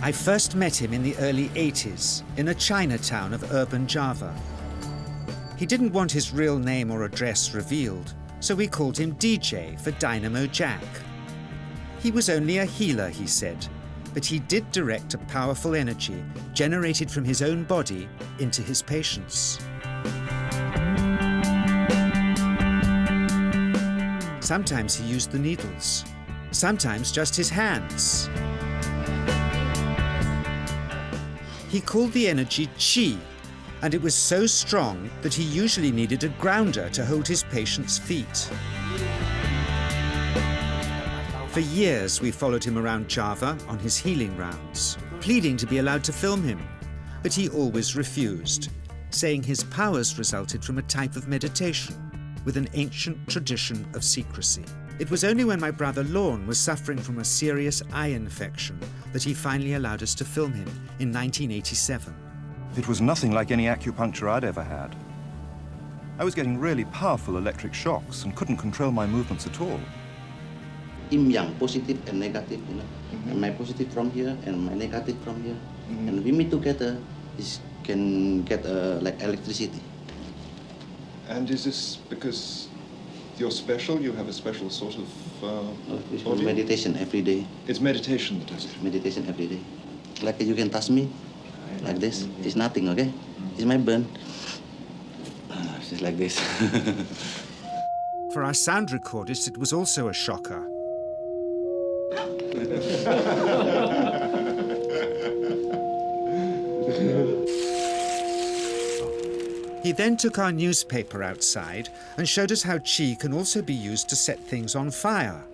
I first met him in the early 80s in a Chinatown of urban Java. He didn't want his real name or address revealed, so we called him DJ for Dynamo Jack. He was only a healer, he said, but he did direct a powerful energy generated from his own body into his patients. Sometimes he used the needles, sometimes just his hands. He called the energy qi, and it was so strong that he usually needed a grounder to hold his patients' feet. For years, we followed him around Java on his healing rounds, pleading to be allowed to film him, but he always refused, saying his powers resulted from a type of meditation with an ancient tradition of secrecy. It was only when my brother Lorne was suffering from a serious eye infection that he finally allowed us to film him in 1987. It was nothing like any acupuncture I'd ever had. I was getting really powerful electric shocks and couldn't control my movements at all. Yin yang, positive and negative, you know. And my positive from here and my negative from here. And we meet together, it can get like electricity. And is this because you're special? You have a special sort of It's body? meditation every day. It's meditation that does it? Meditation every day. Like you can touch me, like this. It's nothing, okay? It's my burn. It's just like this. For our sound recordist, it was also a shocker. He then took our newspaper outside and showed us how qi can also be used to set things on fire.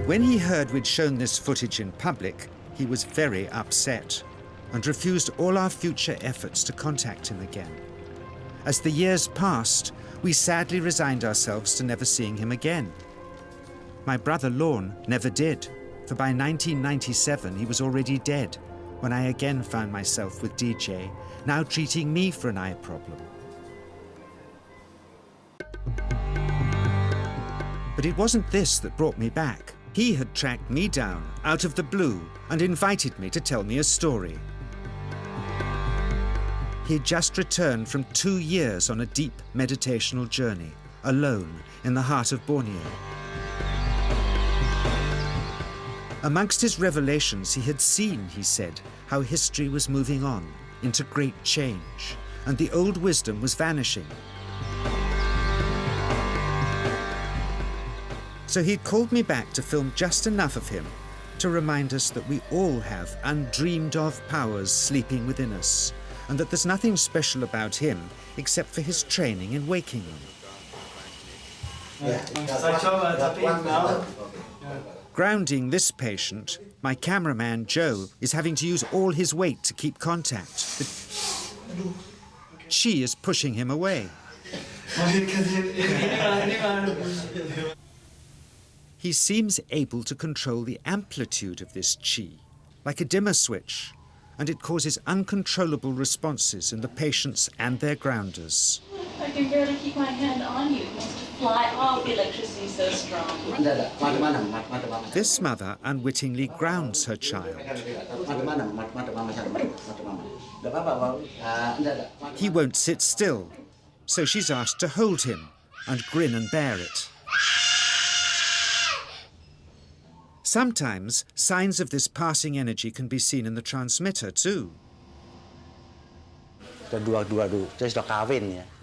When he heard we'd shown this footage in public, he was very upset and refused all our future efforts to contact him again. As the years passed, we sadly resigned ourselves to never seeing him again. My brother Lorne never did, for by 1997 he was already dead when I again found myself with DJ, now treating me for an eye problem. But it wasn't this that brought me back. He had tracked me down out of the blue and invited me to tell me a story. He'd just returned from 2 years on a deep meditational journey, alone in the heart of Borneo. Amongst his revelations, he had seen, he said, how history was moving on into great change, and the old wisdom was vanishing. So he'd called me back to film just enough of him to remind us that we all have undreamed of powers sleeping within us, and that there's nothing special about him except for his training in waking them. Grounding this patient, my cameraman Joe is having to use all his weight to keep contact. But she is pushing him away. He seems able to control the amplitude of this qi, like a dimmer switch, and it causes uncontrollable responses in the patients and their grounders. I can barely keep my hand on you. It wants to fly off. The electricity is so strong. This mother unwittingly grounds her child. He won't sit still, so she's asked to hold him and grin and bear it. Sometimes, signs of this passing energy can be seen in the transmitter too.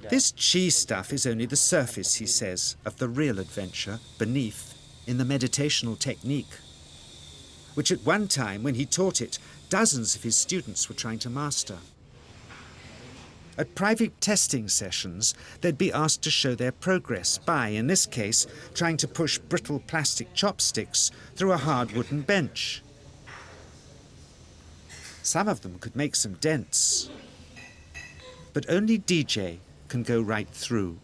This qi stuff is only the surface, he says, of the real adventure beneath, in the meditational technique, which at one time, when he taught it, dozens of his students were trying to master. At private testing sessions, they'd be asked to show their progress by, in this case, trying to push brittle plastic chopsticks through a hard wooden bench. Some of them could make some dents, but only DJ can go right through.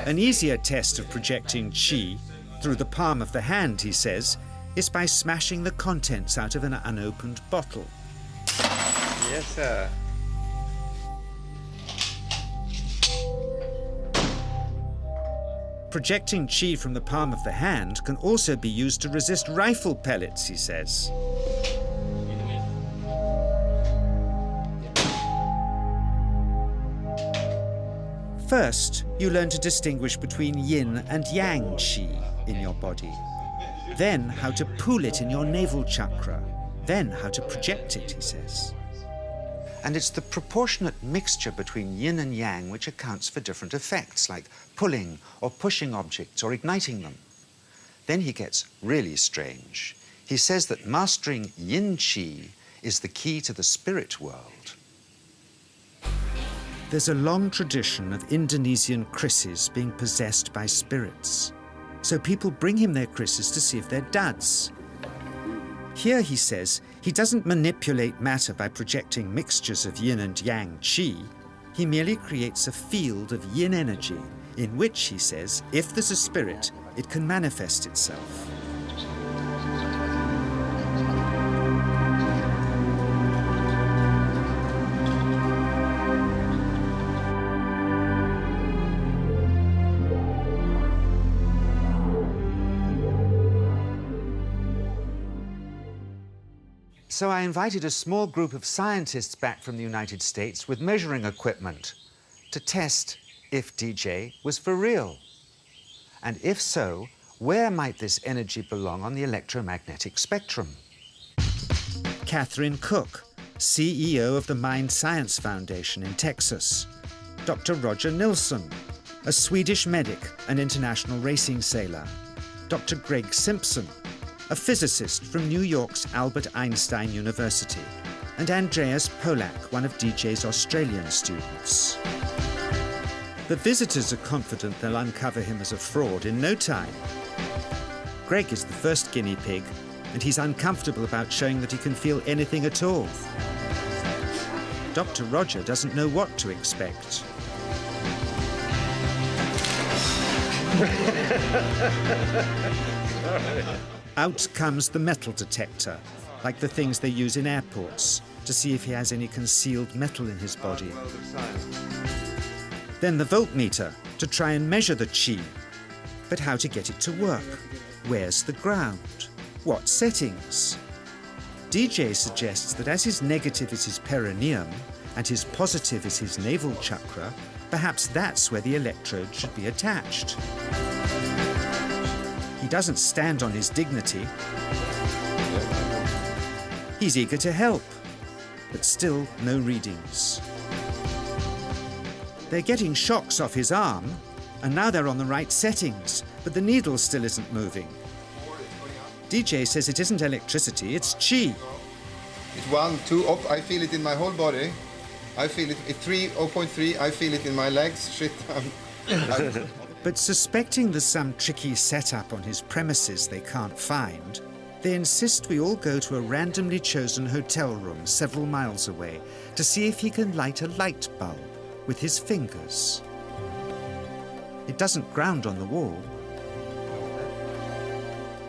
An easier test of projecting qi through the palm of the hand, he says, is by smashing the contents out of an unopened bottle. Yes, sir. Projecting qi from the palm of the hand can also be used to resist rifle pellets, he says. First, you learn to distinguish between yin and yang qi in your body. Then how to pool it in your navel chakra. Then how to project it, he says. And it's the proportionate mixture between yin and yang which accounts for different effects, like pulling or pushing objects or igniting them. Then he gets really strange. He says that mastering yin qi is the key to the spirit world. There's a long tradition of Indonesian krisis being possessed by spirits. So people bring him their krisis to see if they're duds. Here, he says, he doesn't manipulate matter by projecting mixtures of yin and yang qi. He merely creates a field of yin energy in which, he says, if there's a spirit, it can manifest itself. So I invited a small group of scientists back from the United States with measuring equipment to test if DJ was for real. And if so, where might this energy belong on the electromagnetic spectrum? Catherine Cook, CEO of the Mind Science Foundation in Texas. Dr. Roger Nilsson, a Swedish medic and international racing sailor. Dr. Greg Simpson, a physicist from New York's Albert Einstein University, and Andreas Polak, one of DJ's Australian students. The visitors are confident they'll uncover him as a fraud in no time. Greg is the first guinea pig, and he's uncomfortable about showing that he can feel anything at all. Dr. Roger doesn't know what to expect. Out comes the metal detector, like the things they use in airports, to see if he has any concealed metal in his body. Then the voltmeter, to try and measure the qi. But how to get it to work? Where's the ground? What settings? DJ suggests that as his negative is his perineum and his positive is his navel chakra, perhaps that's where the electrode should be attached. He doesn't stand on his dignity. He's eager to help, but still no readings. They're getting shocks off his arm, and now they're on the right settings, but the needle still isn't moving. DJ says it isn't electricity, it's qi. It's 1, 2, up. I feel it in my whole body. I feel it at 3, 0.3. I feel it in my legs. Shit. But suspecting there's some tricky setup on his premises they can't find, they insist we all go to a randomly chosen hotel room several miles away to see if he can light a light bulb with his fingers. It doesn't ground on the wall.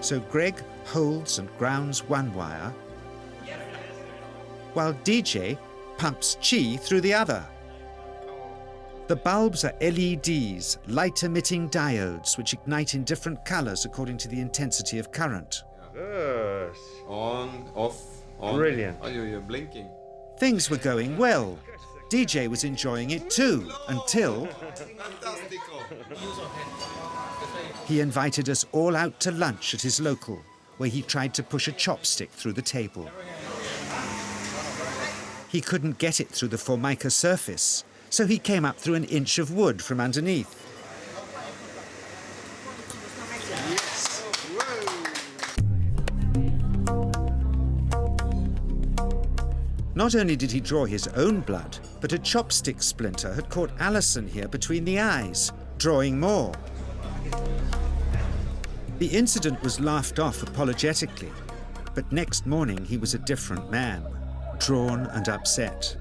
So Greg holds and grounds one wire, while DJ pumps qi through the other. The bulbs are LEDs, light-emitting diodes, which ignite in different colors according to the intensity of current. Good. On, off, on. Brilliant. Oh, you're blinking. Things were going well. DJ was enjoying it too, until he invited us all out to lunch at his local, where he tried to push a chopstick through the table. He couldn't get it through the Formica surface, so he came up through an inch of wood from underneath. Not only did he draw his own blood, but a chopstick splinter had caught Alison here between the eyes, drawing more. The incident was laughed off apologetically, but next morning he was a different man, drawn and upset.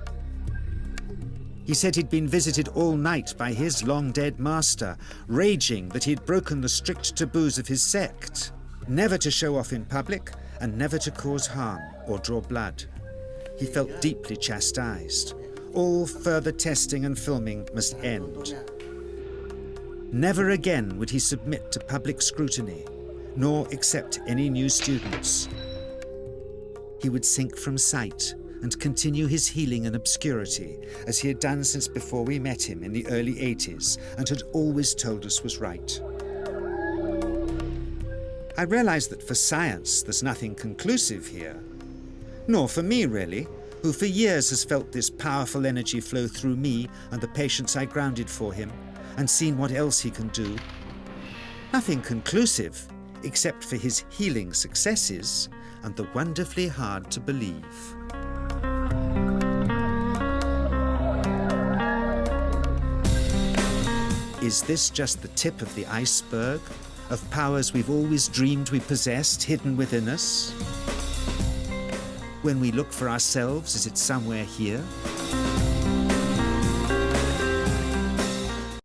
He said he'd been visited all night by his long-dead master, raging that he'd broken the strict taboos of his sect, never to show off in public and never to cause harm or draw blood. He felt deeply chastised. All further testing and filming must end. Never again would he submit to public scrutiny, nor accept any new students. He would sink from sight and continue his healing in obscurity, as he had done since before we met him in the early 80s and had always told us was right. I realized that for science there's nothing conclusive here, nor for me really, who for years has felt this powerful energy flow through me and the patients I grounded for him, and seen what else he can do. Nothing conclusive, except for his healing successes and the wonderfully hard to believe. Is this just the tip of the iceberg of powers we've always dreamed we possessed hidden within us? When we look for ourselves, is it somewhere here?